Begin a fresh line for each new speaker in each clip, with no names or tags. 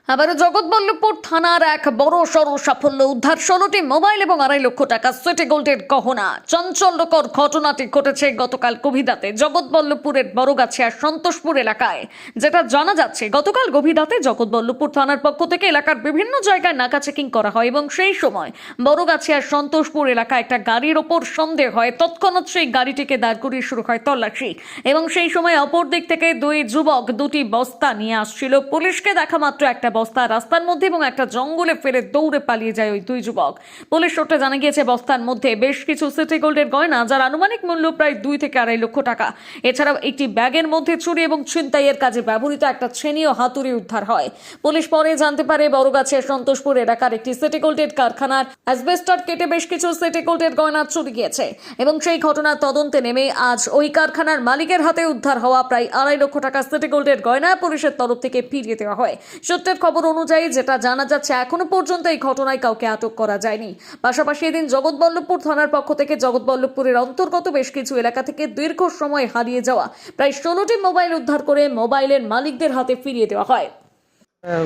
আবারও জগৎবল্লভপুর থানার এক বড় সড় সাফল্য উদ্ধার 16টি মোবাইল এবং 2.5 লক্ষ টাকা সিটি গোল্ডের গহনা। চাঞ্চল্যকর ঘটনাটি ঘটেছে গতকাল গভীর রাতে জগৎবল্লভপুরের বড়গাছিয়া সন্তোষপুর এলাকায়। যেটা জানা যাচ্ছে, গতকাল গভীর রাতে জগৎবল্লভপুর থানার পক্ষ থেকে এলাকার বিভিন্ন জায়গায় নাকা চেকিং করা হয় এবং সেই সময় বড়গাছিয়ার সন্তোষপুর এলাকায় একটা গাড়ির ওপর সন্দেহ হয়। তৎক্ষণাৎ সেই গাড়িটিকে দাঁড় করিয়ে শুরু হয় তল্লাশি এবং সেই সময় অপর দিক থেকে দুই যুবক দুটি বস্তা নিয়ে আসছিল। পুলিশকে দেখা মাত্র একটা বস্তা রাস্তার মধ্যে এবং একটা জঙ্গলে ফেলে দৌড়ে পালিয়ে যায় ওই দুই যুবক। পুলিশ সূত্রে জানা গিয়েছে, বস্তার মধ্যে বেশ কিছু সিটি গোল্ডের গয়না, যার আনুমানিক মূল্য প্রায় 2 থেকে 2.5 লক্ষ টাকা। এছাড়াও একটি ব্যাগের মধ্যে চুরি এবং ছিনতাইয়ের কাজে ব্যবহৃত একটা ছেনি ও হাতুড়ি উদ্ধার হয়। পুলিশ পরে জানতে পারে বড়গাছিয়া সন্তোষপুর এলাকার একটি সিটি গোল্ডের কারখানার অ্যাসবেস্টর কেটে বেশ কিছু সিটি গোল্ডের গয়না চুরি গিয়েছে এবং সেই ঘটনার তদন্তে নেমে আজ ওই কারখানার মালিকের হাতে উদ্ধার হওয়া প্রায় 2.5 লক্ষ টাকা সিটি গোল্ডের গয়না পুলিশের তরফ থেকে ফিরিয়ে দেওয়া হয়। সূত্রের খবর অনুযায়ী যেটা জানা যাচ্ছে, এখনো পর্যন্ত এই ঘটনায় কাউকে আটক করা যায়নি। পাশাপাশি এদিন জগৎবল্লভপুর থানার পক্ষ থেকে জগৎবল্লভপুরের অন্তর্গত বেশ কিছু এলাকা থেকে দীর্ঘ সময় হারিয়ে যাওয়া প্রায় 16টি মোবাইল উদ্ধার করে মোবাইলের মালিকদের হাতে ফিরিয়ে দেওয়া হয়।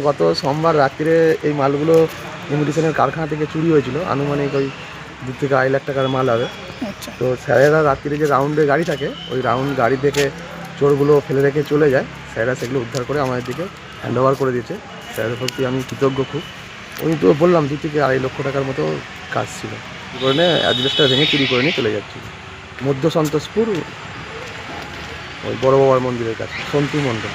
গত সোমবার রাত্রে এই মালগুলো ইমিটেশনের কারখানা থেকে চুরি হয়েছিল। আনুমানিক ওই 2 থেকে 2.5 লাখ টাকার মাল হবে। তো স্যারেরা রাত্রে যে রাউন্ডে গাড়ি থাকে, ওই রাউন্ড গাড়ি থেকে চোরগুলো ফেলে রেখে চলে যায়। স্যারেরা সেগুলো উদ্ধার করে আমাদের দিকে হ্যান্ড ওভার করে দিয়েছে। স্যারের প্রতি আমি কৃতজ্ঞ খুব। ওই তো বললাম 2 থেকে 2.5 লক্ষ টাকার মতো কাজ ছিল। চুরি করে নিয়ে অ্যাডভেস্টার ভেঙে চুরি করে নিয়ে চলে যাচ্ছিল মধ্য সন্তোষপুর, ওই বড় বাবার মন্দিরের কাছে, সন্তু মণ্ডল।